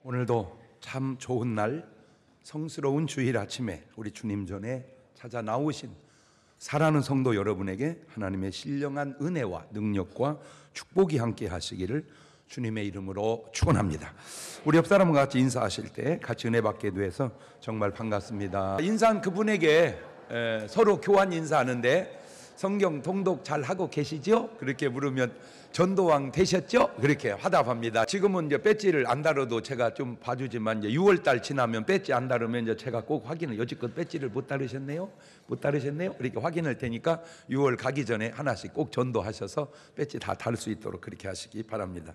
오늘도 참 좋은 날, 성스러운 주일 아침에 우리 주님 전에 찾아 나오신 사랑하는 성도 여러분에게 하나님의 신령한 은혜와 능력과 축복이 함께 하시기를 주님의 이름으로 축원합니다. 우리 옆 사람과 같이 인사하실 때 같이 은혜 받게 돼서 정말 반갑습니다. 인사한 그분에게 서로 교환 인사하는데 성경 통독 잘 하고 계시죠? 그렇게 물으면 전도왕 되셨죠? 그렇게 화답합니다. 지금은 이제 배지를 안 달아도 제가 좀 봐주지만 이제 6월달 지나면 배지 안 달으면 이제 제가 꼭 확인을, 여지껏 배지를 못 달으셨네요? 못 달으셨네요? 이렇게 확인할 테니까 6월 가기 전에 하나씩 꼭 전도하셔서 배지 다 달 수 있도록 그렇게 하시기 바랍니다.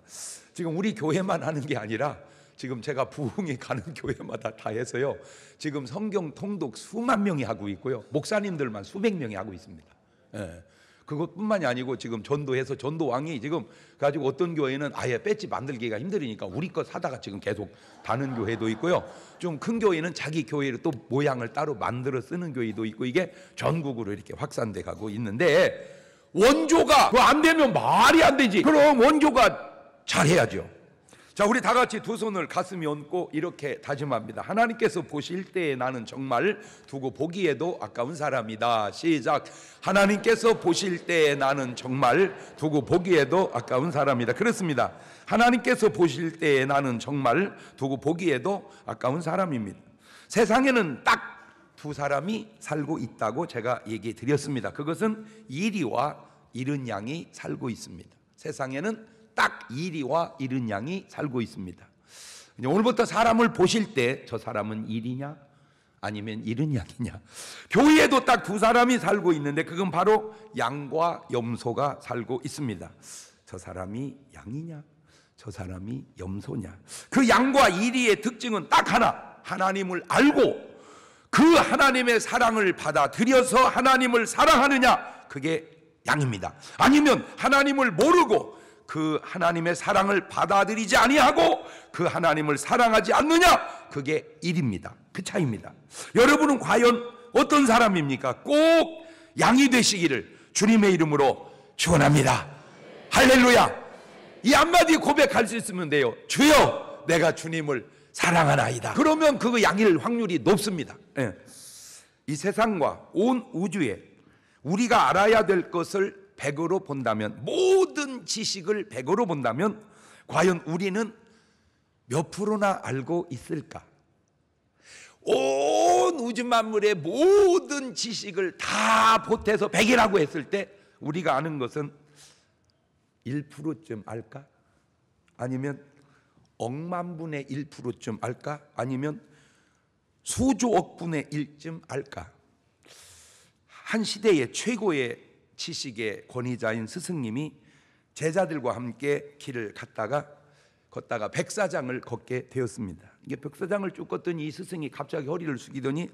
지금 우리 교회만 하는 게 아니라 지금 제가 부흥이 가는 교회마다 다 해서요, 지금 성경 통독 수만 명이 하고 있고요, 목사님들만 수백 명이 하고 있습니다. 예. 그것뿐만이 아니고 지금 전도해서 전도왕이 지금 가지고 어떤 교회는 아예 배지 만들기가 힘들으니까 우리 거 사다가 지금 계속 다는 교회도 있고요, 좀 큰 교회는 자기 교회를 또 모양을 따로 만들어 쓰는 교회도 있고, 이게 전국으로 이렇게 확산돼 가고 있는데, 원조가 그거 안 되면 말이 안 되지. 그럼 원조가 잘해야죠. 자, 우리 다 같이 두 손을 가슴에 얹고 이렇게 다짐합니다. 하나님께서 보실 때에 나는 정말 두고 보기에도 아까운 사람이다. 시작. 하나님께서 보실 때에 나는 정말 두고 보기에도 아까운 사람이다. 그렇습니다. 하나님께서 보실 때에 나는 정말 두고 보기에도 아까운 사람입니다. 세상에는 딱 두 사람이 살고 있다고 제가 얘기 드렸습니다. 그것은 이리와 이른 양이 살고 있습니다. 세상에는 딱 이리와 이른 양이 살고 있습니다. 오늘부터 사람을 보실 때 저 사람은 이리냐 아니면 이른 양이냐, 교회에도 딱 두 사람이 살고 있는데 그건 바로 양과 염소가 살고 있습니다. 저 사람이 양이냐 저 사람이 염소냐. 그 양과 이리의 특징은 딱 하나, 하나님을 알고 그 하나님의 사랑을 받아들여서 하나님을 사랑하느냐, 그게 양입니다. 아니면 하나님을 모르고 그 하나님의 사랑을 받아들이지 아니하고 그 하나님을 사랑하지 않느냐, 그게 일입니다. 그 차이입니다. 여러분은 과연 어떤 사람입니까? 꼭 양이 되시기를 주님의 이름으로 축원합니다. 할렐루야. 이 한마디 고백할 수 있으면 돼요. 주여, 내가 주님을 사랑하나이다. 그러면 그 양일 확률이 높습니다. 이 세상과 온 우주에 우리가 알아야 될 것을 100으로 본다면, 모든 지식을 100으로 본다면 과연 우리는 몇 프로나 알고 있을까? 온 우주 만물의 모든 지식을 다 보태서 100이라고 했을 때 우리가 아는 것은 1%쯤 알까? 아니면 억만 분의 1%쯤 알까? 아니면 수조억 분의 1쯤 알까? 한 시대의 최고의 지식의 권위자인 스승님이 제자들과 함께 길을 걷다가 백사장을 걷게 되었습니다. 이게 백사장을 쭉 걷더니 이 스승이 갑자기 허리를 숙이더니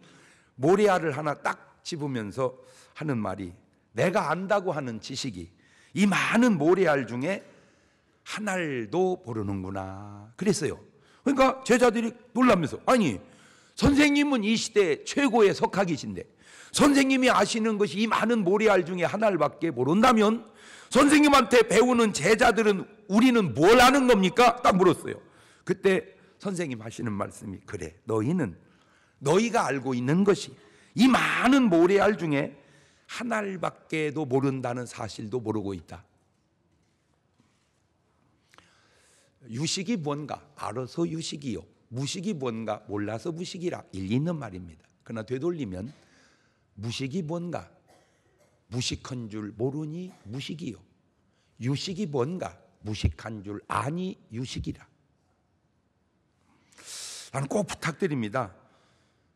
모래알을 하나 딱 집으면서 하는 말이, 내가 안다고 하는 지식이 이 많은 모래알 중에 하나도 모르는구나 그랬어요. 그러니까 제자들이 놀라면서, 아니 선생님은 이 시대 최고의 석학이신데 선생님이 아시는 것이 이 많은 모래알 중에 하나밖에 모른다면 선생님한테 배우는 제자들은 우리는 뭘 아는 겁니까? 딱 물었어요. 그때 선생님 하시는 말씀이, 그래, 너희는 너희가 알고 있는 것이 이 많은 모래알 중에 하나밖에도 모른다는 사실도 모르고 있다. 유식이 뭔가 알아서 유식이요, 무식이 뭔가 몰라서 무식이라 일리 있는 말입니다. 그러나 되돌리면 무식이 뭔가 무식한 줄 모르니 무식이요, 유식이 뭔가 무식한 줄 아니 유식이라. 나는 꼭 부탁드립니다.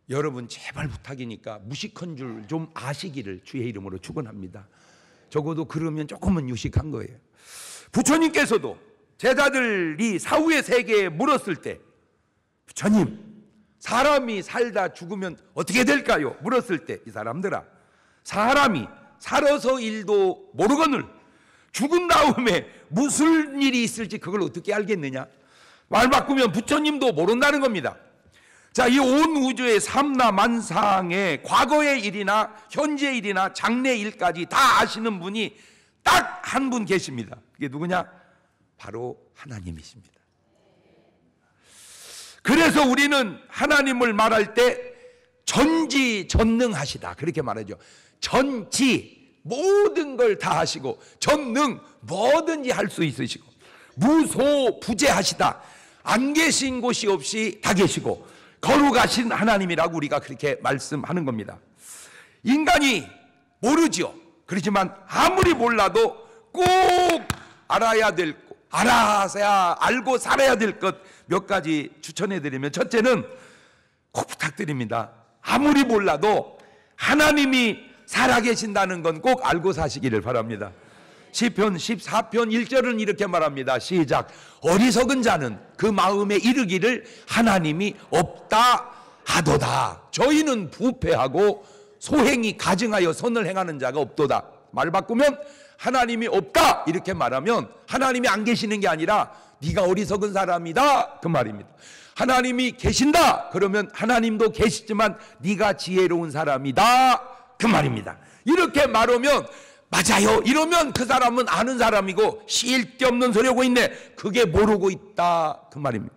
여러분 제발 부탁이니까 무식한 줄 좀 아시기를 주의 이름으로 축원합니다. 적어도 그러면 조금은 유식한 거예요. 부처님께서도 제자들이 사후의 세계에 물었을 때, 부처님, 사람이 살다 죽으면 어떻게 될까요? 물었을 때 이 사람들아, 사람이 살아서 일도 모르거늘 죽은 다음에 무슨 일이 있을지 그걸 어떻게 알겠느냐? 말 바꾸면 부처님도 모른다는 겁니다. 자, 이 온 우주의 삼라만상의 과거의 일이나 현재 일이나 장래 일까지 다 아시는 분이 딱 한 분 계십니다. 그게 누구냐? 바로 하나님이십니다. 그래서 우리는 하나님을 말할 때 전지전능하시다 그렇게 말하죠. 전지 모든 걸 다 하시고, 전능 뭐든지 할 수 있으시고, 무소부재하시다 안 계신 곳이 없이 다 계시고 거룩하신 하나님이라고 우리가 그렇게 말씀하는 겁니다. 인간이 모르죠. 그렇지만 아무리 몰라도 꼭 알아야 될 것, 알아야 알고 살아야 될 것 몇 가지 추천해 드리면, 첫째는 꼭 부탁드립니다. 아무리 몰라도 하나님이 살아계신다는 건 꼭 알고 사시기를 바랍니다. 시편 14편 1절은 이렇게 말합니다. 시작. 어리석은 자는 그 마음에 이르기를 하나님이 없다 하도다. 저희는 부패하고 소행이 가증하여 선을 행하는 자가 없도다. 말 바꾸면 하나님이 없다 이렇게 말하면 하나님이 안 계시는 게 아니라 네가 어리석은 사람이다 그 말입니다. 하나님이 계신다 그러면 하나님도 계시지만 네가 지혜로운 사람이다 그 말입니다. 이렇게 말하면 맞아요 이러면 그 사람은 아는 사람이고 쓸데없는 소리 하고 있네, 그게 모르고 있다 그 말입니다.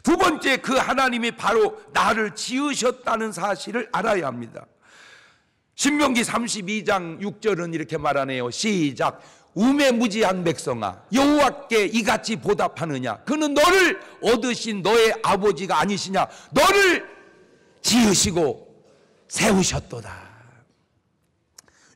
두 번째, 그 하나님이 바로 나를 지으셨다는 사실을 알아야 합니다. 신명기 32장 6절은 이렇게 말하네요. 시작. 우매무지한 백성아, 여호와께 이같이 보답하느냐? 그는 너를 얻으신 너의 아버지가 아니시냐? 너를 지으시고 세우셨도다.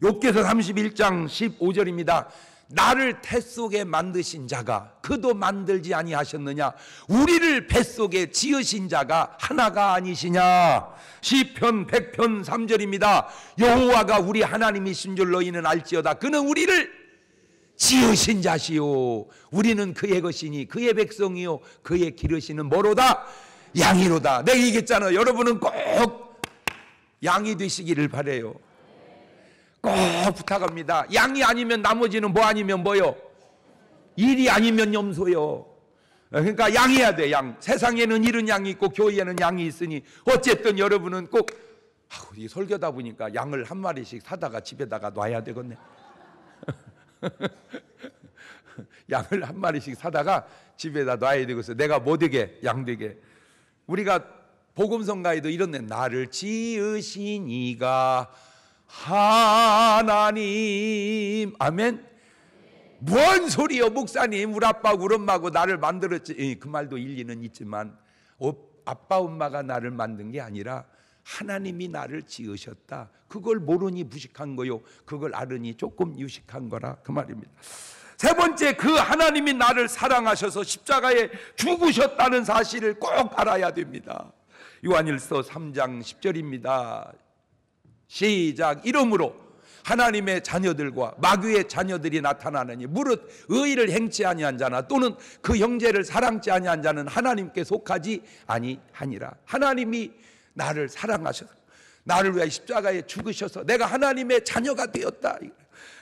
욥기서 31장 15절입니다. 나를 뱃속에 만드신 자가 그도 만들지 아니하셨느냐? 우리를 뱃속에 지으신 자가 하나가 아니시냐? 시편 100편 3절입니다. 여호와가 우리 하나님이신 줄 너희는 알지어다. 그는 우리를 지으신 자시요 우리는 그의 것이니 그의 백성이요 그의 기르시는 뭐로다? 양이로다. 내가 얘기했잖아요. 여러분은 꼭 양이 되시기를 바라요. 꼭 부탁합니다. 양이 아니면 나머지는 뭐 아니면 뭐요? 일이 아니면 염소요. 그러니까 양해야 돼. 양. 세상에는 이런 양이 있고 교회에는 양이 있으니 어쨌든 여러분은 꼭 이 설교다 보니까 양을 한 마리씩 사다가 집에다가 놔야 되겠네. 양을 한 마리씩 사다가 집에다 놔야 되겠어. 내가 뭐 되게 양 되게. 우리가 복음성가에도 이런데 나를 지으신 이가 하나님. 아멘. 뭔 소리요 목사님, 우리 아빠하고 우리 엄마하고 나를 만들었지. 그 말도 일리는 있지만 아빠 엄마가 나를 만든 게 아니라 하나님이 나를 지으셨다. 그걸 모르니 무식한 거요, 그걸 알으니 조금 유식한 거라 그 말입니다. 세 번째, 그 하나님이 나를 사랑하셔서 십자가에 죽으셨다는 사실을 꼭 알아야 됩니다. 요한일서 3장 10절입니다. 시작. 이러므로 하나님의 자녀들과 마귀의 자녀들이 나타나느니 무릇 의를 행치 아니한 자나 또는 그 형제를 사랑치 아니한 자는 하나님께 속하지 아니하니라. 하나님이 나를 사랑하셔서 나를 위하여 십자가에 죽으셔서 내가 하나님의 자녀가 되었다.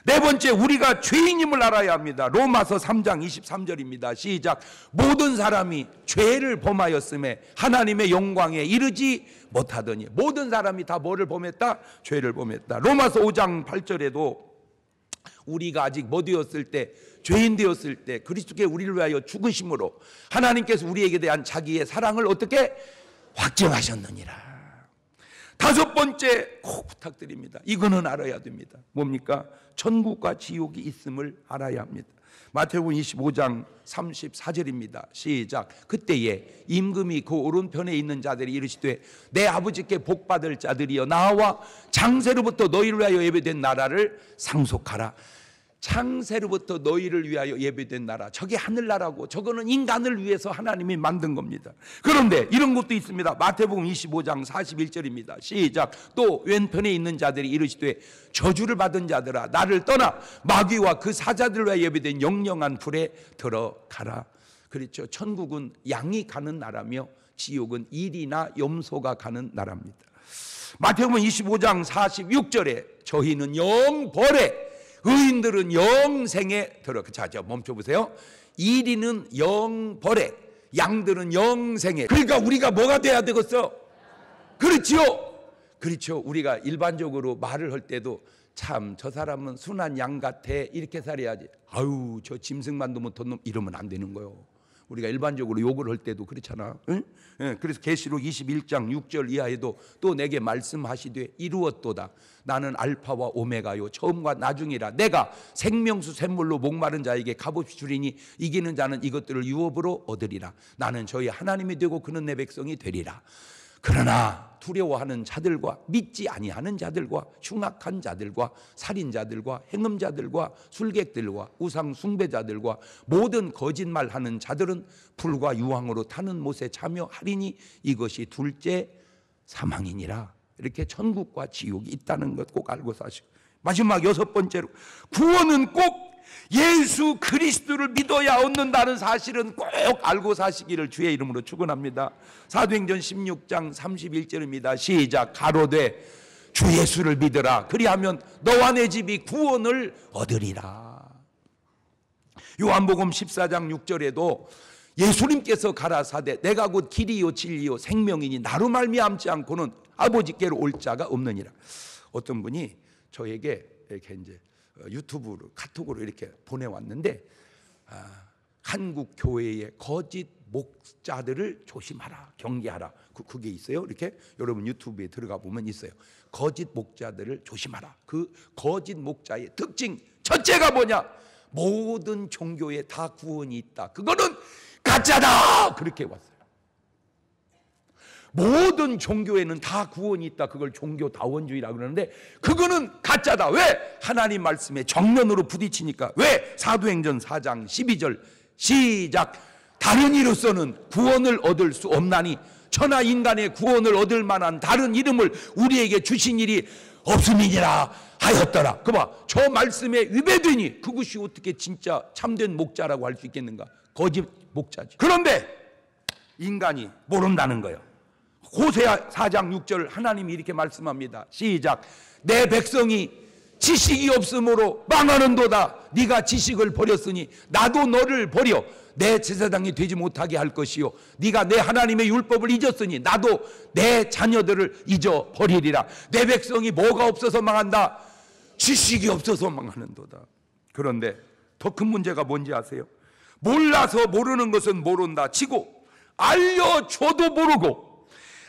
네 번째, 우리가 죄인임을 알아야 합니다. 로마서 3장 23절입니다. 시작. 모든 사람이 죄를 범하였음에 하나님의 영광에 이르지 못하더니. 모든 사람이 다 뭐를 범했다? 죄를 범했다. 로마서 5장 8절에도 우리가 아직 뭐 되었을 때, 죄인 되었을 때 그리스도께 우리를 위하여 죽으심으로 하나님께서 우리에게 대한 자기의 사랑을 어떻게 확증하셨느니라. 다섯 번째, 꼭 부탁드립니다. 이거는 알아야 됩니다. 뭡니까? 천국과 지옥이 있음을 알아야 합니다. 마태복음 25장 34절입니다. 시작. 그때에 임금이 그 오른편에 있는 자들이 이르시되 내 아버지께 복받을 자들이여 나와 창세로부터 너희를 위하여 예배된 나라를 상속하라. 창세로부터 너희를 위하여 예배된 나라, 저게 하늘나라고 저거는 인간을 위해서 하나님이 만든 겁니다. 그런데 이런 것도 있습니다. 마태복음 25장 41절입니다. 시작. 또 왼편에 있는 자들이 이르시되 저주를 받은 자들아 나를 떠나 마귀와 그 사자들을 위하여 예배된 영영한 불에 들어가라. 그렇죠. 천국은 양이 가는 나라며 지옥은 일이나 염소가 가는 나라입니다. 마태복음 25장 46절에 저희는 영벌에 의인들은 영생에 들어. 자, 멈춰보세요. 이리는 영벌에, 양들은 영생에. 그러니까 우리가 뭐가 돼야 되겠어? 그렇지요. 그렇죠. 우리가 일반적으로 말을 할 때도 참 저 사람은 순한 양 같아 이렇게 살아야지. 아유 저 짐승만도 못한 놈 이러면 안 되는 거요. 우리가 일반적으로 욕을 할 때도 그렇잖아. 응? 예, 그래서 계시록 21장 6절 이하에도 또 내게 말씀하시되 이루었도다. 나는 알파와 오메가요 처음과 나중이라. 내가 생명수 샘물로 목마른 자에게 값없이 주리니 이기는 자는 이것들을 유업으로 얻으리라. 나는 저희 하나님이 되고 그는 내 백성이 되리라. 그러나 두려워하는 자들과 믿지 아니하는 자들과 흉악한 자들과 살인자들과 행음자들과 술객들과 우상 숭배자들과 모든 거짓말하는 자들은 불과 유황으로 타는 못에 참여하리니 이것이 둘째 사망이니라. 이렇게 천국과 지옥이 있다는 것 꼭 알고 사시고, 마지막 여섯 번째로 구원은 꼭 예수 그리스도를 믿어야 얻는다는 사실은 꼭 알고 사시기를 주의 이름으로 축원합니다. 사도행전 16장 31절입니다. 시작. 가로되 주 예수를 믿으라. 그리하면 너와 내 집이 구원을 얻으리라. 요한복음 14장 6절에도 예수님께서 가라사대 내가 곧 길이요 진리요 생명이니 나로 말미암지 않고는 아버지께로 올 자가 없느니라. 어떤 분이 저에게 이렇게 이제 유튜브로 카톡으로 이렇게 보내왔는데, 한국 교회의 거짓 목자들을 조심하라, 경계하라. 그게 있어요. 이렇게 여러분 유튜브에 들어가 보면 있어요. 거짓 목자들을 조심하라. 그 거짓 목자의 특징 첫째가 뭐냐? 모든 종교에 다 구원이 있다. 그거는 가짜다. 그렇게 왔어요. 모든 종교에는 다 구원이 있다. 그걸 종교다원주의라고 그러는데 그거는 가짜다. 왜? 하나님 말씀에 정면으로 부딪히니까. 왜? 사도행전 4장 12절 시작. 다른 이로서는 구원을 얻을 수 없나니 천하 인간의 구원을 얻을 만한 다른 이름을 우리에게 주신 일이 없음이니라 하였더라. 그봐, 저 말씀에 위배되니 그것이 어떻게 진짜 참된 목자라고 할 수 있겠는가? 거짓 목자지. 그런데 인간이 모른다는 거예요. 호세아 4장 6절 하나님이 이렇게 말씀합니다. 시작. 내 백성이 지식이 없으므로 망하는도다. 네가 지식을 버렸으니 나도 너를 버려 내 제사장이 되지 못하게 할 것이요 네가 내 하나님의 율법을 잊었으니 나도 내 자녀들을 잊어버리리라. 내 백성이 뭐가 없어서 망한다? 지식이 없어서 망하는도다. 그런데 더 큰 문제가 뭔지 아세요? 몰라서 모르는 것은 모른다 치고 알려줘도 모르고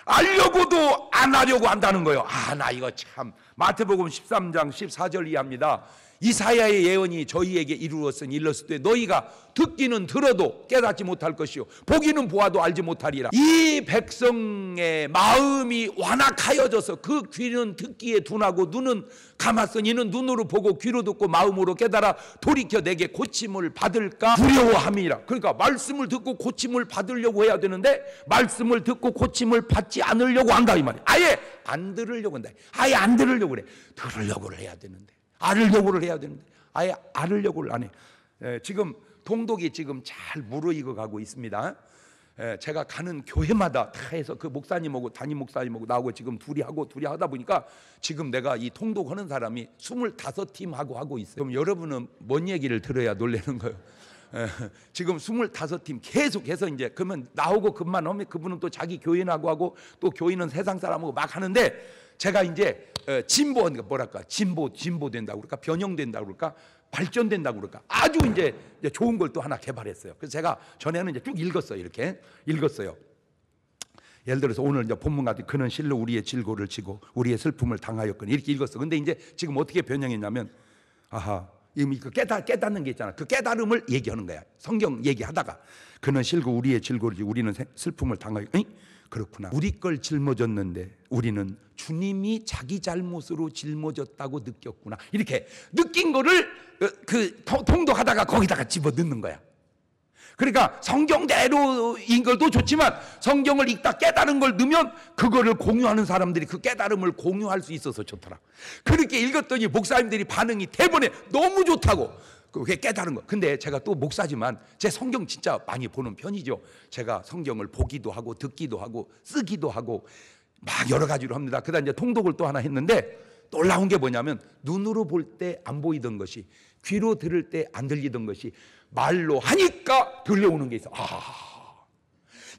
알려고도 안 하려고 한다는 거예요. 나 이거 참. 마태복음 13장 14절 이하입니다. 이사야의 예언이 저희에게 이루었으니 일렀을 때 너희가 듣기는 들어도 깨닫지 못할 것이요 보기는 보아도 알지 못하리라. 이 백성의 마음이 완악하여져서 그 귀는 듣기에 둔하고 눈은 감았으니 이는 눈으로 보고 귀로 듣고 마음으로 깨달아 돌이켜 내게 고침을 받을까 두려워함이라. 그러니까 말씀을 듣고 고침을 받으려고 해야 되는데 말씀을 듣고 고침을 받지 않으려고 한다 이 말이야. 아예 안 들으려고 한다. 아예 안 들으려고 그래. 들으려고를 해야 되는데 알으려고를 해야 되는데 아예 알으려고를 안 해. 지금 통독이 지금 잘 무르익어 가고 있습니다. 제가 가는 교회마다 다 해서 그 목사님하고 담임 목사님하고 나하고 지금 둘이 하다 보니까 지금 내가 이 통독하는 사람이 25팀하고 하고 있어요. 그럼 여러분은 뭔 얘기를 들어야 놀라는 거예요? 지금 25팀 계속해서 이제 그러면 나오고 그만 하면 그분은 또 자기 교인하고 하고 또 교인은 세상 사람하고 막 하는데 제가 이제 진보 뭐랄까 진보된다고 그럴까 변형된다고 그럴까 발전된다고 그럴까 아주 이제 좋은 걸 또 하나 개발했어요. 그래서 제가 전에는 이제 쭉 읽었어요. 이렇게 읽었어요. 예를 들어서 오늘 이제 본문 같은 그는 실로 우리의 질고를 지고 우리의 슬픔을 당하였거니 이렇게 읽었어. 근데 이제 지금 어떻게 변형했냐면 이미 그 깨닫는 게 있잖아. 그 깨달음을 얘기하는 거야. 성경 얘기하다가 그는 실고 우리의 질고를 지고 우리는 슬픔을 당하였거니 그렇구나. 우리 걸 짊어졌는데 우리는 주님이 자기 잘못으로 짊어졌다고 느꼈구나. 이렇게 느낀 거를 그 통독하다가 거기다가 집어넣는 거야. 그러니까 성경대로인 것도 좋지만 성경을 읽다 깨달은 걸 넣으면 그거를 공유하는 사람들이 그 깨달음을 공유할 수 있어서 좋더라. 그렇게 읽었더니 목사님들이 반응이 대번에 너무 좋다고. 그게 깨달은 거. 근데 제가 또 목사지만 제 성경 진짜 많이 보는 편이죠. 제가 성경을 보기도 하고 듣기도 하고 쓰기도 하고 막 여러 가지로 합니다. 그다음 이제 통독을 또 하나 했는데 놀라운 게 뭐냐면 눈으로 볼 때 안 보이던 것이 귀로 들을 때 안 들리던 것이 말로 하니까 들려오는 게 있어.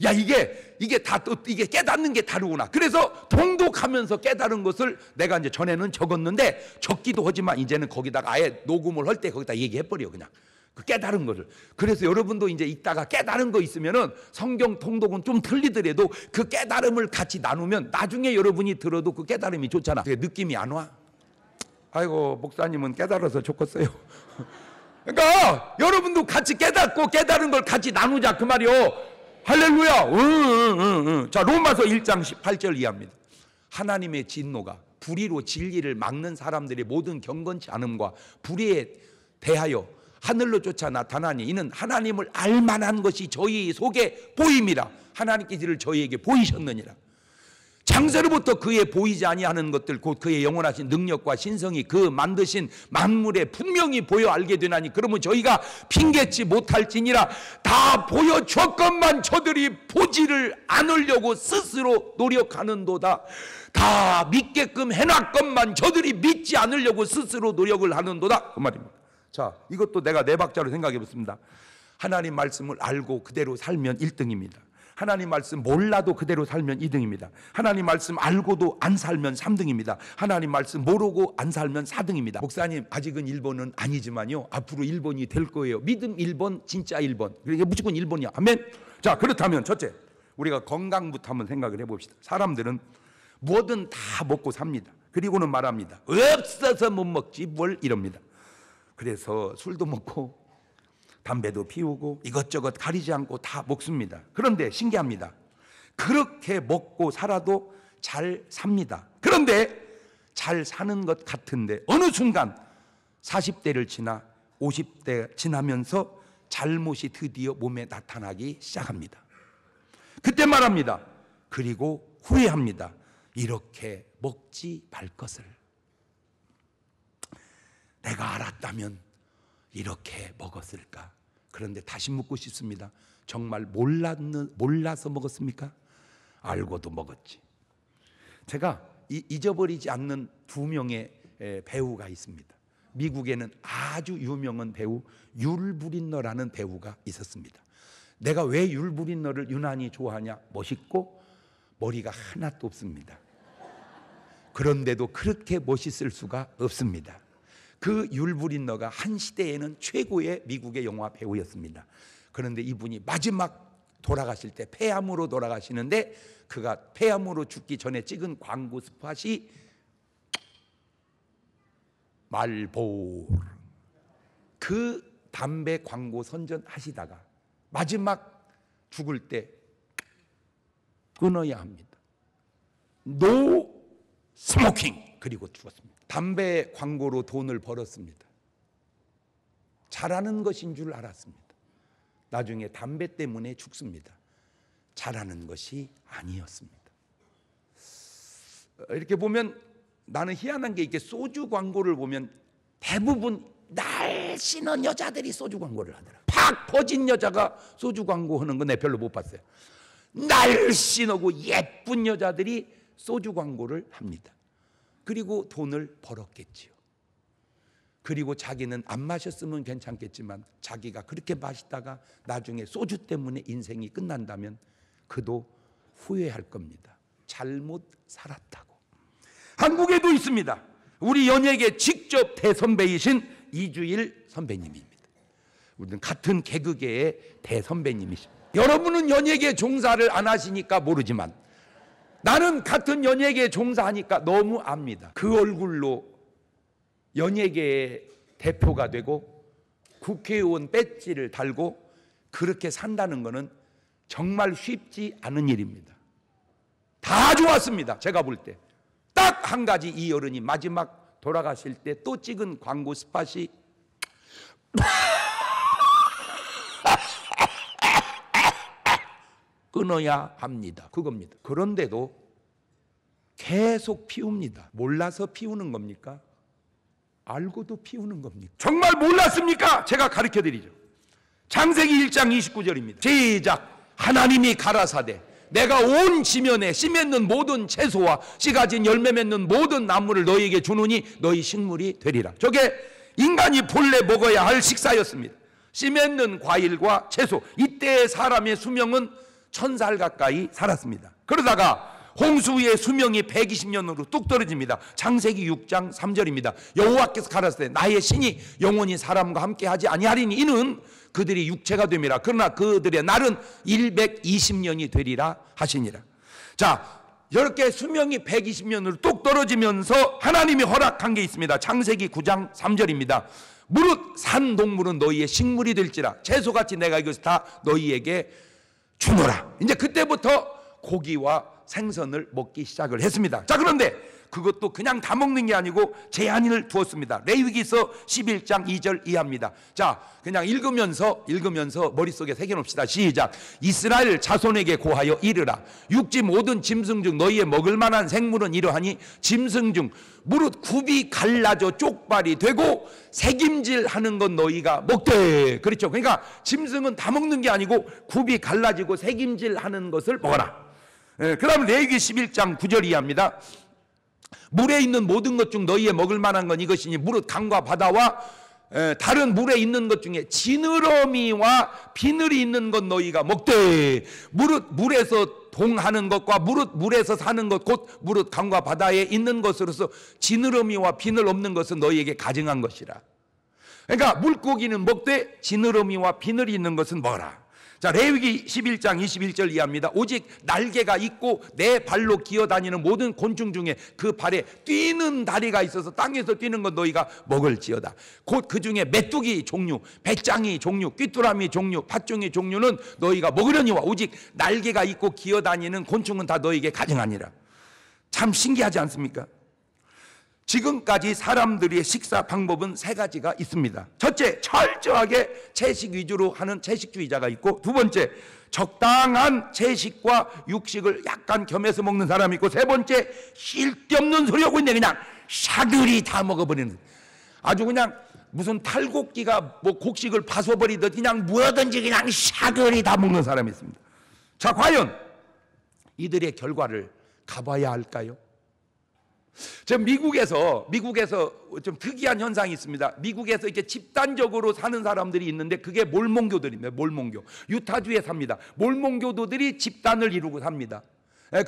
야 이게 다 또 이게 깨닫는 게 다르구나. 그래서 통독하면서 깨달은 것을 내가 이제 전에는 적었는데 적기도 하지만 이제는 거기다가 아예 녹음을 할 때 거기다 얘기해 버려 그냥. 그 깨달은 것을. 그래서 여러분도 이제 읽다가 깨달은 거 있으면은 성경 통독은 좀 틀리더라도 그 깨달음을 같이 나누면 나중에 여러분이 들어도 그 깨달음이 좋잖아. 그게 느낌이 안 와? 아이고, 목사님은 깨달아서 좋겠어요. 그러니까 여러분도 같이 깨닫고 깨달은 걸 같이 나누자 그 말이요. 할렐루야. 자, 로마서 1장 18절 이하입니다. 하나님의 진노가 불의로 진리를 막는 사람들의 모든 경건치 않음과 불의에 대하여 하늘로 쫓아 나타나니 이는 하나님을 알만한 것이 저희 속에 보임이라. 하나님께서 이를 저희에게 보이셨느니라. 창세로부터 그의 보이지 아니하는 것들 곧 그의 영원하신 능력과 신성이 그 만드신 만물에 분명히 보여 알게 되나니 그러면 저희가 핑계치 못할지니라. 다 보여줬건만 저들이 보지를 않으려고 스스로 노력하는도다. 다 믿게끔 해놨건만 저들이 믿지 않으려고 스스로 노력을 하는도다, 그 말입니다. 자, 이것도 내가 네 박자로 생각해 봤습니다. 하나님 말씀을 알고 그대로 살면 1등입니다. 하나님 말씀 몰라도 그대로 살면 2등입니다. 하나님 말씀 알고도 안 살면 3등입니다. 하나님 말씀 모르고 안 살면 4등입니다. 목사님, 아직은 1번은 아니지만요, 앞으로 1번이 될 거예요. 믿음 1번, 진짜 1번. 그러니까 무조건 1번이야. 아멘. 자, 그렇다면 첫째, 우리가 건강부터 한번 생각을 해봅시다. 사람들은 뭐든 다 먹고 삽니다. 그리고는 말합니다. 없어서 못 먹지 뭘, 이럽니다. 그래서 술도 먹고 담배도 피우고 이것저것 가리지 않고 다 먹습니다. 그런데 신기합니다. 그렇게 먹고 살아도 잘 삽니다. 그런데 잘 사는 것 같은데 어느 순간 40대를 지나 50대 지나면서 잘못이 드디어 몸에 나타나기 시작합니다. 그때 말합니다. 그리고 후회합니다. 이렇게 먹지 말 것을. 내가 알았다면 이렇게 먹었을까? 그런데 다시 묻고 싶습니다. 정말 몰라서 먹었습니까? 알고도 먹었지. 제가 잊어버리지 않는 2명의 배우가 있습니다. 미국에는 아주 유명한 배우 율브린너라는 배우가 있었습니다. 내가 왜 율브린너를 유난히 좋아하냐? 멋있고 머리가 하나도 없습니다. 그런데도 그렇게 멋있을 수가 없습니다. 그 율브린너가 한 시대에는 최고의 미국의 영화 배우였습니다. 그런데 이분이 마지막 돌아가실 때 폐암으로 돌아가시는데 그가 폐암으로 죽기 전에 찍은 광고 스팟이 말보로, 그 담배 광고 선전하시다가 마지막 죽을 때 끊어야 합니다. 노 스모킹. 그리고 죽었습니다. 담배 광고로 돈을 벌었습니다. 잘하는 것인 줄 알았습니다. 나중에 담배 때문에 죽습니다. 잘하는 것이 아니었습니다. 이렇게 보면 나는 희한한 게, 이렇게 소주 광고를 보면 대부분 날씬한 여자들이 소주 광고를 하더라. 팍 퍼진 여자가 소주 광고 하는 거 내 별로 못 봤어요. 날씬하고 예쁜 여자들이 소주 광고를 합니다. 그리고 돈을 벌었겠지요. 그리고 자기는 안 마셨으면 괜찮겠지만 자기가 그렇게 마시다가 나중에 소주 때문에 인생이 끝난다면 그도 후회할 겁니다. 잘못 살았다고. 한국에도 있습니다. 우리 연예계 직접 대선배이신 이주일 선배님입니다. 우리는 같은 개그계의 대선배님이십니다. 여러분은 연예계 종사를 안 하시니까 모르지만 나는 같은 연예계에 종사하니까 너무 압니다. 그 얼굴로 연예계의 대표가 되고 국회의원 배지를 달고 그렇게 산다는 것은 정말 쉽지 않은 일입니다. 다 좋았습니다. 제가 볼 때. 딱 한 가지, 이 어른이 마지막 돌아가실 때 또 찍은 광고 스팟이 끊어야 합니다. 그겁니다. 그런데도 계속 피웁니다. 몰라서 피우는 겁니까? 알고도 피우는 겁니까? 정말 몰랐습니까? 제가 가르쳐 드리죠. 창세기 1장 29절입니다. 시작. 하나님이 가라사대 내가 온 지면에 씨 맺는 모든 채소와 씨 가진 열매 맺는 모든 나무를 너희에게 주노니 너희 식물이 되리라. 저게 인간이 본래 먹어야 할 식사였습니다. 씨 맺는 과일과 채소. 이때의 사람의 수명은 1000살 가까이 살았습니다. 그러다가 홍수 위에 수명이 120년으로 뚝 떨어집니다. 창세기 6장 3절입니다. 여호와께서 가라사대 나의 신이 영원히 사람과 함께 하지 아니하리니 이는 그들이 육체가 됨이라. 그러나 그들의 날은 120년이 되리라 하시니라. 자, 이렇게 수명이 120년으로 뚝 떨어지면서 하나님이 허락한 게 있습니다. 창세기 9장 3절입니다. 무릇 산 동물은 너희의 식물이 될지라 채소같이 내가 이것을 다 너희에게 주노라. 이제 그때부터 고기와 생선을 먹기 시작을 했습니다. 자, 그런데 그것도 그냥 다 먹는 게 아니고 제한을 두었습니다. 레위기서 11장 2절 이하입니다. 자, 그냥 읽으면서 머릿속에 새겨놓읍시다. 시작. 이스라엘 자손에게 고하여 이르라. 육지 모든 짐승 중 너희의 먹을 만한 생물은 이러하니 짐승 중 무릇 굽이 갈라져 쪽발이 되고 새김질하는 건 너희가 먹되. 그렇죠. 그러니까 짐승은 다 먹는 게 아니고 굽이 갈라지고 새김질하는 것을 먹어라. 그 다음 레위기 11장 9절 이하입니다. 물에 있는 모든 것 중 너희의 먹을 만한 건 이것이니 무릇 강과 바다와 다른 물에 있는 것 중에 지느러미와 비늘이 있는 것 너희가 먹되. 무릇 물에서 동하는 것과 무릇 물에서 사는 것 곧 무릇 강과 바다에 있는 것으로서 지느러미와 비늘 없는 것은 너희에게 가증한 것이라. 그러니까 물고기는 먹되 지느러미와 비늘이 있는 것은 먹어라. 자, 레위기 11장 21절 이하입니다. 오직 날개가 있고 내 발로 기어다니는 모든 곤충 중에 그 발에 뛰는 다리가 있어서 땅에서 뛰는 것 너희가 먹을지어다. 곧 그 중에 메뚜기 종류, 배짱이 종류, 귀뚜라미 종류, 팥종이 종류는 너희가 먹으려니와 오직 날개가 있고 기어다니는 곤충은 다 너희에게 가증하니라. 참 신기하지 않습니까? 지금까지 사람들의 식사 방법은 세 가지가 있습니다. 첫째, 철저하게 채식 위주로 하는 채식주의자가 있고, 두 번째, 적당한 채식과 육식을 약간 겸해서 먹는 사람이 있고, 세 번째, 쓸데없는 소리 하고 있네. 그냥 샤그리 다 먹어버리는, 아주 그냥 무슨 탈곡기가 뭐 곡식을 파서버리듯 그냥 뭐든지 그냥 샤그리 다 먹는 사람이 있습니다. 자, 과연 이들의 결과를 가봐야 할까요? 지금 미국에서 좀 특이한 현상이 있습니다. 미국에서 이렇게 집단적으로 사는 사람들이 있는데 그게 몰몬교들입니다. 몰몬교. 유타주에 삽니다. 몰몬교도들이 집단을 이루고 삽니다.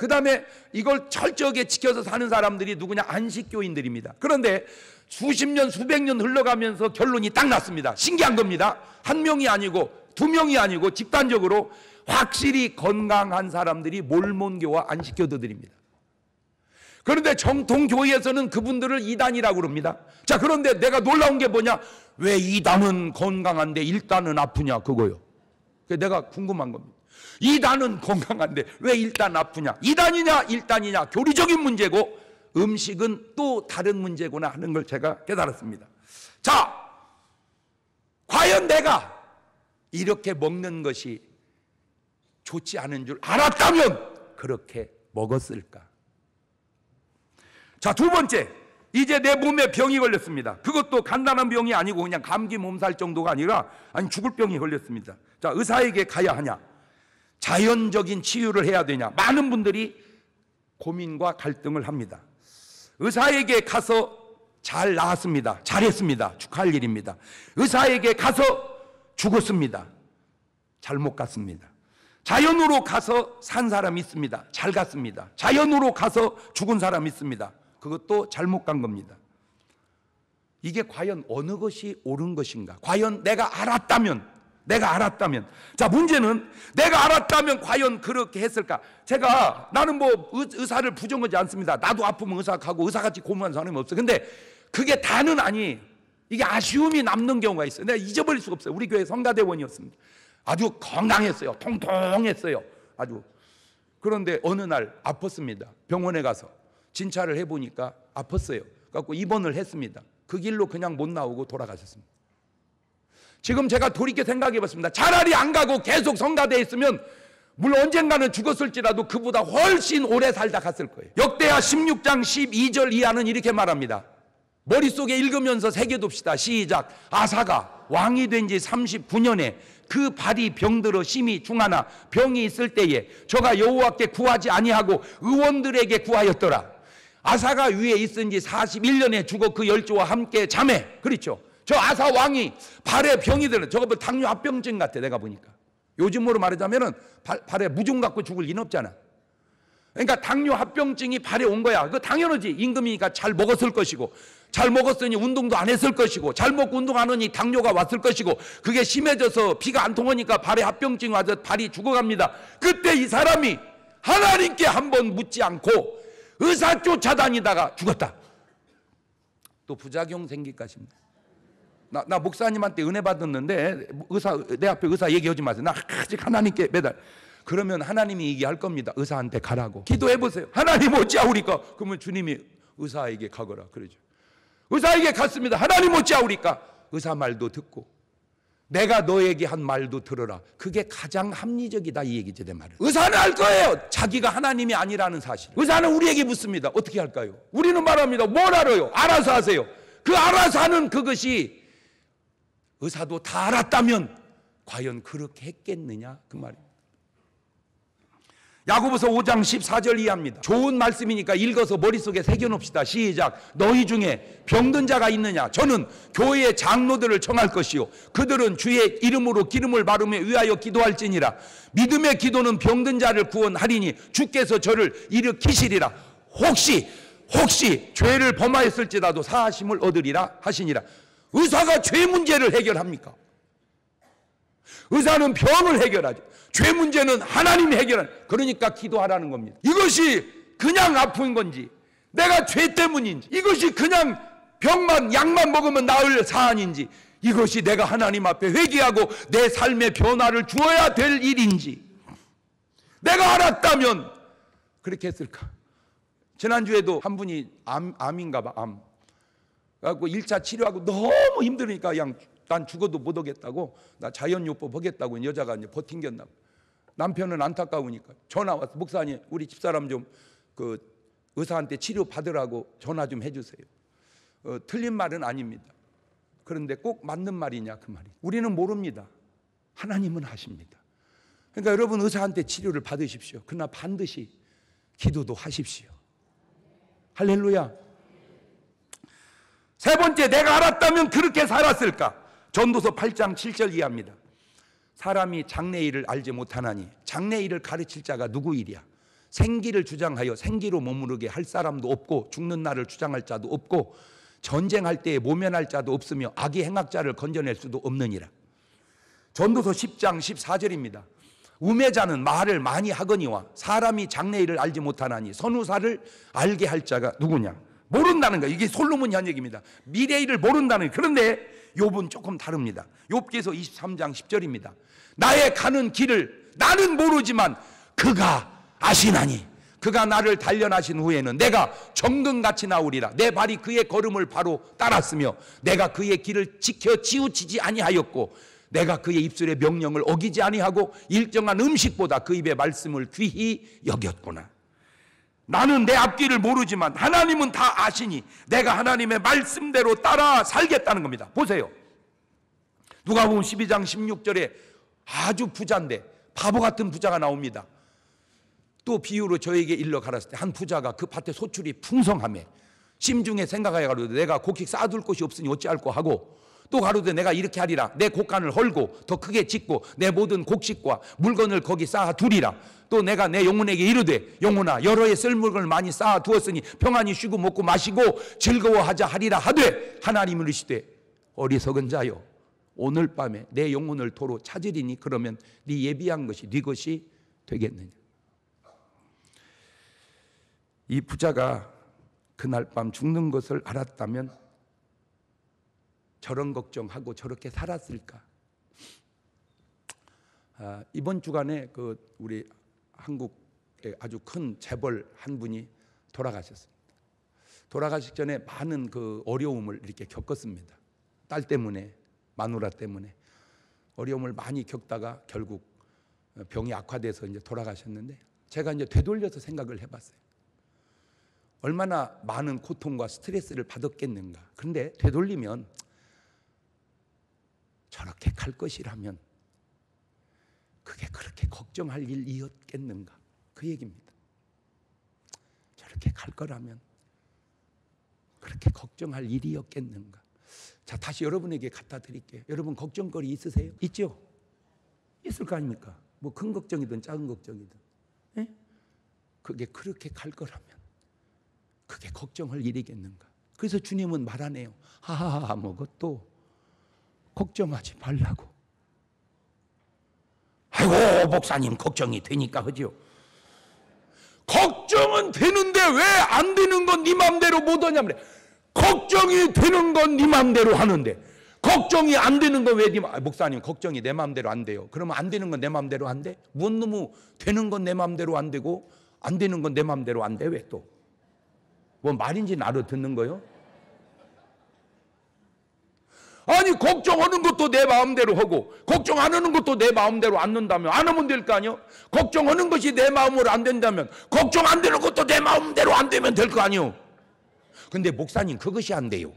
그 다음에 이걸 철저하게 지켜서 사는 사람들이 누구냐? 안식교인들입니다. 그런데 수십 년, 수백 년 흘러가면서 결론이 딱 났습니다. 신기한 겁니다. 한 명이 아니고 두 명이 아니고 집단적으로 확실히 건강한 사람들이 몰몬교와 안식교도들입니다. 그런데 정통교회에서는 그분들을 이단이라고 그럽니다. 자, 그런데 내가 놀라운 게 뭐냐? 왜 이단은 건강한데 일단은 아프냐? 그거요. 내가 궁금한 겁니다. 이단은 건강한데 왜 일단 아프냐? 이단이냐 일단이냐 교리적인 문제고 음식은 또 다른 문제구나 하는 걸 제가 깨달았습니다. 자, 과연 내가 이렇게 먹는 것이 좋지 않은 줄 알았다면 그렇게 먹었을까? 자, 두 번째, 이제 내 몸에 병이 걸렸습니다. 그것도 간단한 병이 아니고 그냥 감기 몸살 정도가 아니라 죽을 병이 걸렸습니다. 자, 의사에게 가야 하냐? 자연적인 치유를 해야 되냐? 많은 분들이 고민과 갈등을 합니다. 의사에게 가서 잘 나았습니다. 잘했습니다. 축하할 일입니다. 의사에게 가서 죽었습니다. 잘못 갔습니다. 자연으로 가서 산 사람이 있습니다. 잘 갔습니다. 자연으로 가서 죽은 사람이 있습니다. 그것도 잘못 간 겁니다. 이게 과연 어느 것이 옳은 것인가? 과연 내가 알았다면, 자, 문제는 내가 알았다면 과연 그렇게 했을까? 나는 뭐 의사를 부정하지 않습니다. 나도 아프면 의사 가고 의사같이 고문하는 사람이 없어요. 근데 그게 다는 아니, 이게 아쉬움이 남는 경우가 있어요. 내가 잊어버릴 수가 없어요. 우리 교회 성가대원이었습니다. 아주 건강했어요. 통통했어요. 아주. 그런데 어느 날 아팠습니다. 병원에 가서 진찰을 해보니까 아팠어요. 그래서 입원을 했습니다. 그 길로 그냥 못 나오고 돌아가셨습니다. 지금 제가 돌이켜 생각해봤습니다. 차라리 안 가고 계속 성가대에 있으면 물론 언젠가는 죽었을지라도 그보다 훨씬 오래 살다 갔을 거예요. 역대하 16장 12절 이하는 이렇게 말합니다. 머릿속에 읽으면서 새겨둡시다. 시작. 아사가 왕이 된 지 39년에 그 발이 병들어 심히 중하나 병이 있을 때에 저가 여호와께 구하지 아니하고 의원들에게 구하였더라. 아사가 위에 있은 지 41년에 죽어 그 열조와 함께 자매. 그렇죠. 저 아사 왕이 발에 병이 들어. 저거 뭐 당뇨합병증 같아. 내가 보니까 요즘으로 말하자면은 발에 무좀 갖고 죽을 리는 없잖아. 그러니까 당뇨 합병증이 발에 온 거야. 그 당연하지. 임금이니까 잘 먹었을 것이고, 잘 먹었으니 운동도 안 했을 것이고, 잘 먹고 운동 안 하니 당뇨가 왔을 것이고, 그게 심해져서 피가 안 통하니까 발에 합병증이 와서 발이 죽어갑니다. 그때 이 사람이 하나님께 한번 묻지 않고 의사 쫓아다니다가 죽었다. 또 부작용 생길까 싶네. 나 목사님한테 은혜 받았는데 내 앞에 의사 얘기하지 마세요. 나 아직 하나님께 매달. 그러면 하나님이 얘기할 겁니다. 의사한테 가라고. 기도해 보세요. 하나님 어찌하오리까? 그러면 주님이 의사에게 가거라 그러죠. 의사에게 갔습니다. 하나님 어찌하오리까? 의사 말도 듣고 내가 너에게 한 말도 들어라. 그게 가장 합리적이다 이 얘기죠, 내 말은. 의사는 알 거예요. 자기가 하나님이 아니라는 사실. 의사는 우리에게 묻습니다. 어떻게 할까요? 우리는 말합니다. 뭘 알아요? 알아서 하세요. 그 알아서 하는 그것이 의사도 다 알았다면 과연 그렇게 했겠느냐 그 말입니다. 야고보서 5장 14절 이하입니다. 좋은 말씀이니까 읽어서 머릿속에 새겨놓읍시다. 시작. 너희 중에 병든 자가 있느냐? 저는 교회의 장로들을 청할 것이요 그들은 주의 이름으로 기름을 바르며 위하여 기도할지니라. 믿음의 기도는 병든 자를 구원하리니 주께서 저를 일으키시리라. 혹시 죄를 범하였을지라도 사하심을 얻으리라 하시니라. 의사가 죄 문제를 해결합니까? 의사는 병을 해결하죠. 죄 문제는 하나님이 해결하는. 그러니까 기도하라는 겁니다. 이것이 그냥 아픈 건지 내가 죄 때문인지, 이것이 그냥 병만 약만 먹으면 나을 사안인지, 이것이 내가 하나님 앞에 회개하고 내 삶의 변화를 주어야 될 일인지 내가 알았다면 그렇게 했을까? 지난주에도 한 분이 암인가 봐. 암 그래갖고 1차 치료하고 너무 힘드니까 그냥 난 죽어도 못 오겠다고, 나 자연요법 하겠다고 여자가 이제 버팅겼나 봐. 남편은 안타까우니까 전화 와서 목사님 우리 집사람 좀 그 의사한테 치료 받으라고 전화 좀 해주세요. 틀린 말은 아닙니다. 그런데 꼭 맞는 말이냐 그 말이. 우리는 모릅니다. 하나님은 하십니다. 그러니까 여러분 의사한테 치료를 받으십시오. 그러나 반드시 기도도 하십시오. 할렐루야. 세 번째, 내가 알았다면 그렇게 살았을까? 전도서 8장 7절 이하입니다. 사람이 장래일을 알지 못하나니 장래일을 가르칠 자가 누구 일이야? 생기를 주장하여 생기로 머무르게 할 사람도 없고 죽는 날을 주장할 자도 없고 전쟁할 때에 모면할 자도 없으며 악의 행악자를 건져낼 수도 없느니라. 전도서 10장 14절입니다. 우매자는 말을 많이 하거니와 사람이 장래일을 알지 못하나니 선후사를 알게 할 자가 누구냐? 모른다는 거예요. 이게 솔로몬이 한 얘기입니다. 미래일을 모른다는 거예요. 그런데 욥은 조금 다릅니다. 욥기서 23장 10절입니다. 나의 가는 길을 나는 모르지만 그가 아시나니 그가 나를 단련하신 후에는 내가 정금같이 나오리라. 내 발이 그의 걸음을 바로 따랐으며 내가 그의 길을 지켜 치우치지 아니하였고 내가 그의 입술의 명령을 어기지 아니하고 일정한 음식보다 그 입의 말씀을 귀히 여겼구나. 나는 내 앞길을 모르지만 하나님은 다 아시니 내가 하나님의 말씀대로 따라 살겠다는 겁니다. 보세요. 누가복음 12장 16절에 아주 부자인데 바보 같은 부자가 나옵니다. 또 비유로 저에게 일러 가랐을 때 한 부자가 그 밭에 소출이 풍성하매 심중에 생각하여 가로되 내가 곡식 쌓아둘 곳이 없으니 어찌할꼬 하고 또 가로되 내가 이렇게 하리라. 내 곡간을 헐고 더 크게 짓고 내 모든 곡식과 물건을 거기 쌓아두리라. 또 내가 내 영혼에게 이르되 영혼아 여러 해 쓸 물건을 많이 쌓아두었으니 평안히 쉬고 먹고 마시고 즐거워하자 하리라 하되 하나님은 이르시되 어리석은 자여 오늘 밤에 내 영혼을 도로 찾으리니 그러면 네 예비한 것이 네 것이 되겠느냐. 이 부자가 그날 밤 죽는 것을 알았다면 저런 걱정하고 저렇게 살았을까? 이번 주간에 그 우리 한국의 아주 큰 재벌 한 분이 돌아가셨습니다. 돌아가시기 전에 많은 그 어려움을 이렇게 겪었습니다. 딸 때문에, 마누라 때문에 어려움을 많이 겪다가 결국 병이 악화돼서 이제 돌아가셨는데 제가 이제 되돌려서 생각을 해봤어요. 얼마나 많은 고통과 스트레스를 받았겠는가. 그런데 되돌리면 저렇게 갈 것이라면 그게 그렇게 걱정할 일이었겠는가. 그 얘기입니다. 저렇게 갈 거라면 그렇게 걱정할 일이었겠는가. 자, 다시 여러분에게 갖다 드릴게요. 여러분 걱정거리 있으세요? 있죠? 있을 거 아닙니까? 뭐 큰 걱정이든 작은 걱정이든. 예? 그게 그렇게 갈 거라면 그게 걱정할 일이겠는가. 그래서 주님은 말하네요. 아무것도 걱정하지 말라고. 아이고 목사님 걱정이 되니까 하죠. 걱정은 되는데 왜 안 되는 건 네 맘대로 못 하냐면, 걱정이 되는 건 네 맘대로 하는데 걱정이 안 되는 건 왜 네 목사님 걱정이 내 맘대로 안 돼요. 그러면 안 되는 건 내 맘대로 안 돼? 뭔 놈의 되는 건 내 맘대로 안 되고 안 되는 건 내 맘대로 안 돼? 왜 또? 뭐 말인지는 알아듣는 거요? 아니 걱정하는 것도 내 마음대로 하고 걱정 안 하는 것도 내 마음대로 안 는다면 안 하면 될 거 아니요? 걱정하는 것이 내 마음으로 안 된다면 걱정 안 되는 것도 내 마음대로 안 되면 될 거 아니요? 근데 목사님 그것이 안 돼요.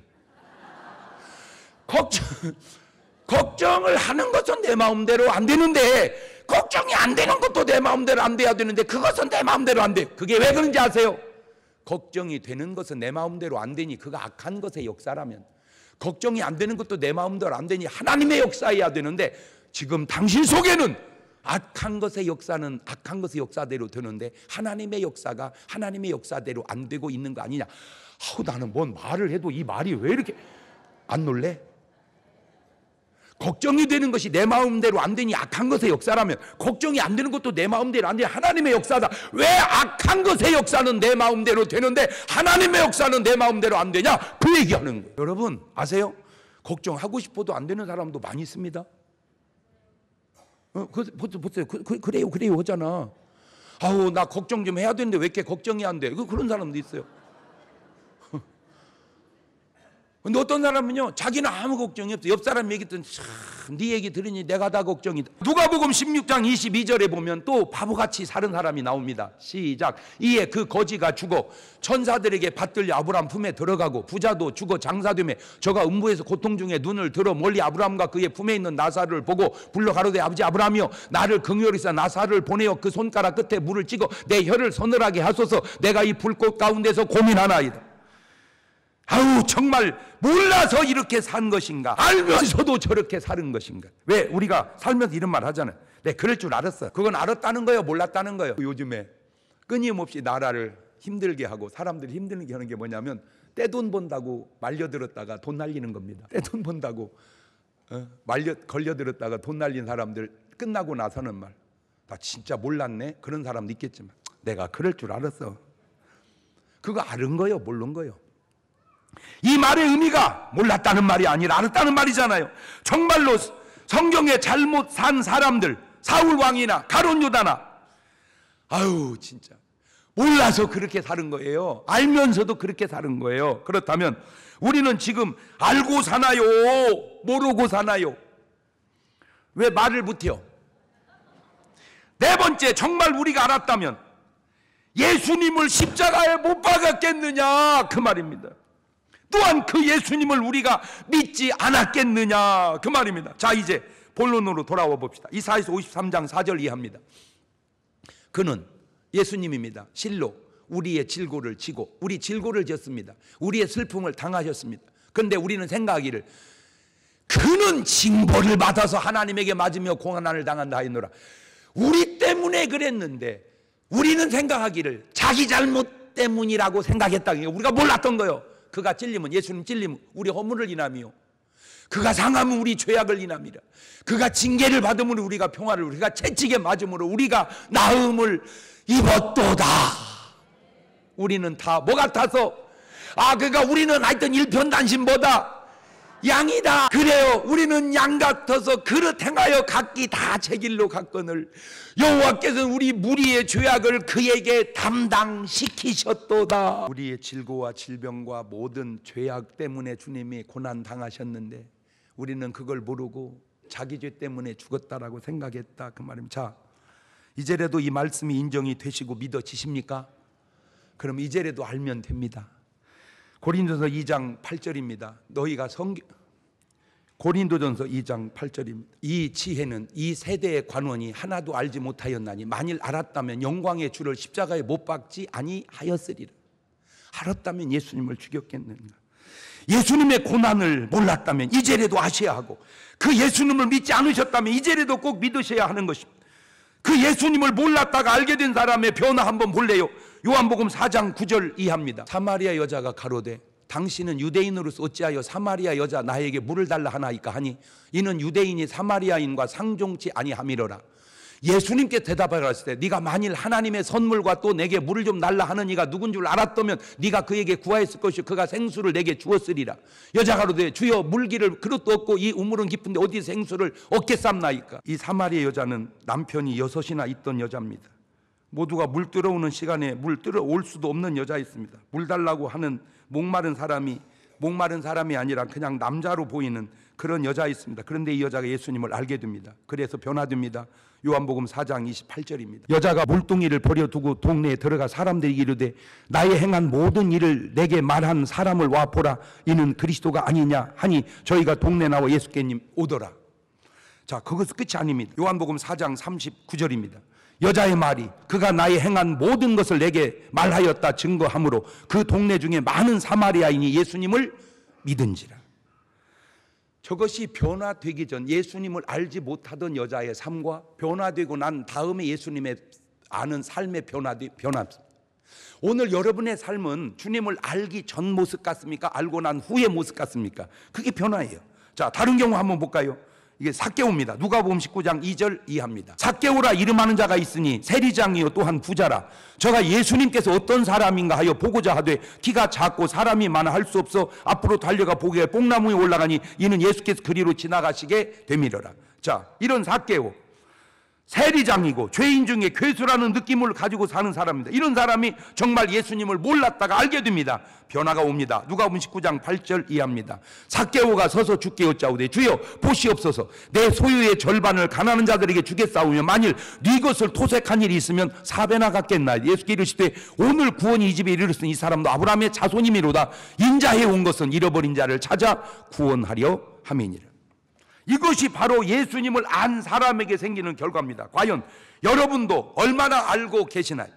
걱정을 하는 것은 내 마음대로 안 되는데 걱정이 안 되는 것도 내 마음대로 안 돼야 되는데 그것은 내 마음대로 안 돼. 그게 왜 그런지 아세요? 걱정이 되는 것은 내 마음대로 안 되니 그거 악한 것의 역사라면, 걱정이 안 되는 것도 내 마음대로 안 되니 하나님의 역사여야 되는데 지금 당신 속에는 악한 것의 역사는 악한 것의 역사대로 되는데 하나님의 역사가 하나님의 역사대로 안 되고 있는 거 아니냐. 나는 뭔 말을 해도 이 말이 왜 이렇게 안 놀래? 걱정이 되는 것이 내 마음대로 안 되니 악한 것의 역사라면 걱정이 안 되는 것도 내 마음대로 안 되니 하나님의 역사다. 왜 악한 것의 역사는 내 마음대로 되는데 하나님의 역사는 내 마음대로 안 되냐? 그 얘기하는 거예요. 여러분 아세요? 걱정하고 싶어도 안 되는 사람도 많이 있습니다. 보세요. 그래요 하잖아. 나 걱정 좀 해야 되는데 왜 이렇게 걱정이 안 돼? 그런 사람도 있어요. 근데 어떤 사람은요 자기는 아무 걱정이 없어. 옆 사람 얘기 듣는 네 얘기 들으니 내가 다 걱정이다. 누가복음 16장 22절에 보면 또 바보같이 사는 사람이 나옵니다. 시작. 이에 그 거지가 죽어 천사들에게 받들려 아브라함 품에 들어가고 부자도 죽어 장사되며 저가 음부에서 고통 중에 눈을 들어 멀리 아브라함과 그의 품에 있는 나사를 보고 불러 가로되 아버지 아브라함이여 나를 긍휼히사 나사를 보내어 그 손가락 끝에 물을 찍어 내 혀를 서늘하게 하소서. 내가 이 불꽃 가운데서 고민하나이다. 정말 몰라서 이렇게 산 것인가? 알면서도 저렇게 사는 것인가? 왜 우리가 살면서 이런 말 하잖아요. 네, 그럴 줄 알았어. 그건 알았다는 거예요, 몰랐다는 거예요. 요즘에 끊임없이 나라를 힘들게 하고 사람들이 힘들게 하는 게 뭐냐면 떼돈 번다고 말려들었다가 돈 날리는 겁니다. 떼돈 번다고 걸려들었다가 돈 날린 사람들 끝나고 나서는 말, 나 진짜 몰랐네. 그런 사람도 있겠지만 내가 그럴 줄 알았어. 그거 알은 거예요, 모르는 거예요. 이 말의 의미가 몰랐다는 말이 아니라 알았다는 말이잖아요. 정말로 성경에 잘못 산 사람들, 사울 왕이나 가룟 유다나 진짜 몰라서 그렇게 사는 거예요. 알면서도 그렇게 사는 거예요. 그렇다면 우리는 지금 알고 사나요? 모르고 사나요? 왜 말을 못해요? 네 번째, 정말 우리가 알았다면 예수님을 십자가에 못 박았겠느냐 그 말입니다. 또한 그 예수님을 우리가 믿지 않았겠느냐 그 말입니다. 자, 이제 본론으로 돌아와 봅시다. 이사야서 53장 4절 이하입니다. 그는 예수님입니다. 실로 우리의 질고를 지고 우리 질고를 졌습니다. 우리의 슬픔을 당하셨습니다. 그런데 우리는 생각하기를 그는 징벌을 받아서 하나님에게 맞으며 고난을 당한다 하였노라. 우리 때문에 그랬는데 우리는 생각하기를 자기 잘못 때문이라고 생각했다. 우리가 몰랐던 거예요. 그가 찔리면, 예수님 찔리면 우리 허물을 인함이요, 그가 상하면 우리 죄악을 인함이라. 그가 징계를 받음으로 우리가 평화를, 우리가 채찍에 맞음으로 우리가 나음을 입었도다. 우리는 다 뭐 같아서? 그러니까 우리는 하여튼 일편단심보다 양이다. 그래요. 우리는 양 같아서 그릇 행하여 각기 다 제 길로 갔거늘 여호와께서는 우리 무리의 죄악을 그에게 담당시키셨도다. 우리의 질고와 질병과 모든 죄악 때문에 주님이 고난 당하셨는데 우리는 그걸 모르고 자기 죄 때문에 죽었다라고 생각했다 그 말입니다. 자, 이제라도 이 말씀이 인정이 되시고 믿어지십니까? 그럼 이제라도 알면 됩니다. 고린도전서 2장 8절입니다. 너희가 고린도전서 2장 8절입니다. 이 지혜는 이 세대의 관원이 하나도 알지 못하였나니 만일 알았다면 영광의 주를 십자가에 못 박지 아니하였으리라. 알았다면 예수님을 죽였겠는가? 예수님의 고난을 몰랐다면 이제라도 아셔야 하고 그 예수님을 믿지 않으셨다면 이제라도 꼭 믿으셔야 하는 것입니다. 그 예수님을 몰랐다가 알게 된 사람의 변화 한번 볼래요? 요한복음 4장 9절 이하입니다. 사마리아 여자가 가로되 당신은 유대인으로서 어찌하여 사마리아 여자 나에게 물을 달라 하나이까 하니 이는 유대인이 사마리아인과 상종치 아니함이로라. 예수님께 대답하였을 때 네가 만일 하나님의 선물과 또 내게 물을 좀 달라 하는 이가 누군 줄 알았다면 네가 그에게 구하였을 것이요 그가 생수를 내게 주었으리라. 여자가 그러되 주여 물기를 그릇도 없고 이 우물은 깊은데 어디서 생수를 얻겠삼나이까. 이 사마리아 여자는 남편이 6이나 있던 여자입니다. 모두가 물 들어오는 시간에 물 들어올 수도 없는 여자였습니다. 물 달라고 하는 목마른 사람이 아니라 그냥 남자로 보이는 그런 여자였습니다. 그런데 이 여자가 예수님을 알게 됩니다. 그래서 변화됩니다. 요한복음 4장 28절입니다. 여자가 물동이를 버려두고 동네에 들어가 사람들에게 이르되 나의 행한 모든 일을 내게 말한 사람을 와 보라. 이는 그리스도가 아니냐 하니 저희가 동네 나와 예수께 오더라. 자, 그것은 끝이 아닙니다. 요한복음 4장 39절입니다. 여자의 말이 그가 나의 행한 모든 것을 내게 말하였다 증거하므로 그 동네 중에 많은 사마리아인이 예수님을 믿은지라. 저것이 변화되기 전 예수님을 알지 못하던 여자의 삶과 변화되고 난 다음에 예수님의 아는 삶의 변화입니다. 오늘 여러분의 삶은 주님을 알기 전 모습 같습니까? 알고 난 후의 모습 같습니까? 그게 변화예요. 자, 다른 경우 한번 볼까요? 이게 삭개오입니다. 누가복음 19장 2절 이하입니다. 삭개오라 이름하는 자가 있으니 세리장이요 또한 부자라. 저가 예수님께서 어떤 사람인가 하여 보고자 하되 키가 작고 사람이 많아 할 수 없어 앞으로 달려가 보기에 뽕나무에 올라가니 이는 예수께서 그리로 지나가시게 되밀어라. 자, 이런 삭개오 세리장이고 죄인 중에 괴수라는 느낌을 가지고 사는 사람입니다. 이런 사람이 정말 예수님을 몰랐다가 알게 됩니다. 변화가 옵니다. 누가복음 19장 8절 이하입니다. 삭개오가 서서 주께 여짜오되 주여 보시옵소서 내 소유의 절반을 가난한 자들에게 주겠사오며 만일 네 것을 토색한 일이 있으면 4배나 갚겠나이다. 예수께 이르시되 오늘 구원이 이 집에 이르렀으니 이 사람도 아브라함의 자손이미로다. 인자해 온 것은 잃어버린 자를 찾아 구원하려 함이니라. 이것이 바로 예수님을 안 사람에게 생기는 결과입니다. 과연 여러분도 얼마나 알고 계시나요?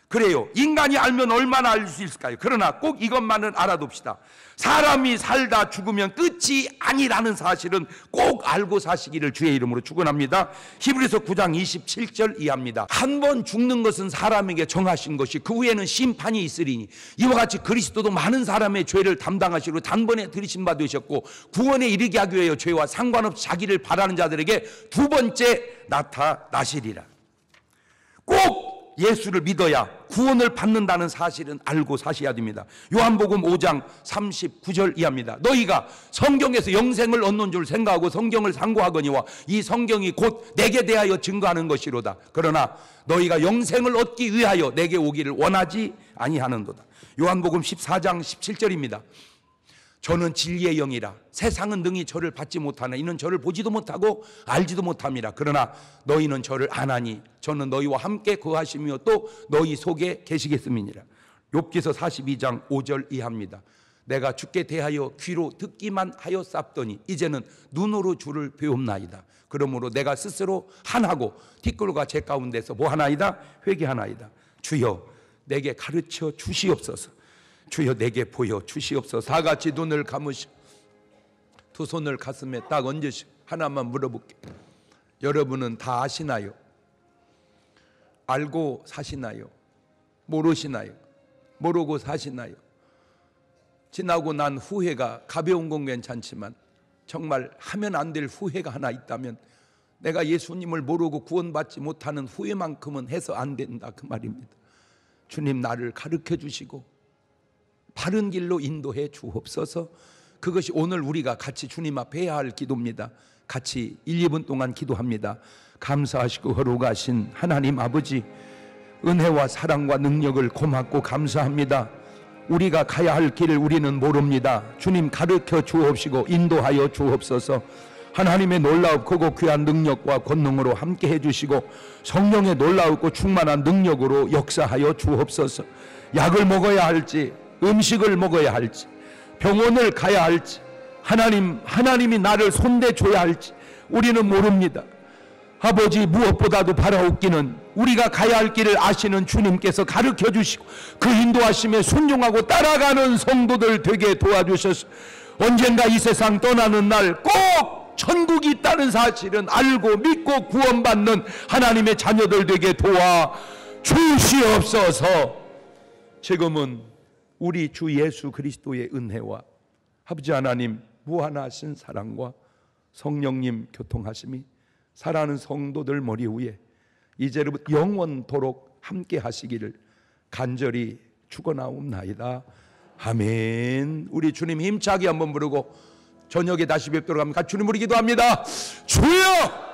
그래요. 인간이 알면 얼마나 알 수 있을까요? 그러나 꼭 이것만은 알아둡시다. 사람이 살다 죽으면 끝이 아니라는 사실은 꼭 알고 사시기를 주의 이름으로 축원합니다. 히브리서 9장 27절 이하입니다. 한 번 죽는 것은 사람에게 정하신 것이 그 후에는 심판이 있으리니 이와 같이 그리스도도 많은 사람의 죄를 담당하시고 단번에 들이심 받으셨고 구원에 이르게 하기 위하여 죄와 상관없이 자기를 바라는 자들에게 두 번째 나타나시리라. 꼭 예수를 믿어야 구원을 받는다는 사실은 알고 사셔야 됩니다. 요한복음 5장 39절 이하입니다. 너희가 성경에서 영생을 얻는 줄 생각하고 성경을 상고하거니와 이 성경이 곧 내게 대하여 증거하는 것이로다. 그러나 너희가 영생을 얻기 위하여 내게 오기를 원하지 아니하는도다. 요한복음 14장 17절입니다. 저는 진리의 영이라 세상은 능히 저를 받지 못하나 이는 저를 보지도 못하고 알지도 못함이라. 그러나 너희는 저를 아나니 저는 너희와 함께 거하시며 또 너희 속에 계시겠음이니라. 욥기서 42장 5절 이하입니다. 내가 주께 대하여 귀로 듣기만 하여 쌌더니 이제는 눈으로 주를 배움나이다. 그러므로 내가 스스로 한하고 티끌과 제 가운데서 뭐 하나이다? 회개하나이다. 주여 내게 가르쳐 주시옵소서. 주여 내게 보여 주시옵소서. 다 같이 눈을 감으시고 두 손을 가슴에 딱 얹으시고 하나만 물어볼게요. 여러분은 다 아시나요? 알고 사시나요? 모르시나요? 모르고 사시나요? 지나고 난 후회가 가벼운 건 괜찮지만 정말 하면 안 될 후회가 하나 있다면 내가 예수님을 모르고 구원받지 못하는 후회만큼은 해서 안 된다 그 말입니다. 주님 나를 가르쳐 주시고 바른 길로 인도해 주옵소서. 그것이 오늘 우리가 같이 주님 앞에 해야 할 기도입니다. 같이 1, 2분 동안 기도합니다. 감사하시고 거룩하신 하나님 아버지, 은혜와 사랑과 능력을 고맙고 감사합니다. 우리가 가야 할 길을 우리는 모릅니다. 주님 가르쳐 주옵시고 인도하여 주옵소서. 하나님의 놀라우고 귀한 능력과 권능으로 함께 해주시고 성령의 놀라우고 충만한 능력으로 역사하여 주옵소서. 약을 먹어야 할지 음식을 먹어야 할지 병원을 가야 할지 하나님이 나를 손대줘야 할지 우리는 모릅니다. 아버지, 무엇보다도 바라옵기는 우리가 가야 할 길을 아시는 주님께서 가르쳐 주시고 그 인도하심에 순종하고 따라가는 성도들 되게 도와주셔서 언젠가 이 세상 떠나는 날 꼭 천국이 있다는 사실은 알고 믿고 구원받는 하나님의 자녀들 되게 도와 주시옵소서. 지금은 우리 주 예수 그리스도의 은혜와 아버지 하나님 무한하신 사랑과 성령님 교통하심이 사랑하는 성도들 머리 위에 이제부터 영원토록 함께 하시기를 간절히 축원하옵나이다. 아멘. 우리 주님 힘차게 한번 부르고 저녁에 다시 뵙도록 합니다. 주님 우리 기도합니다. 주여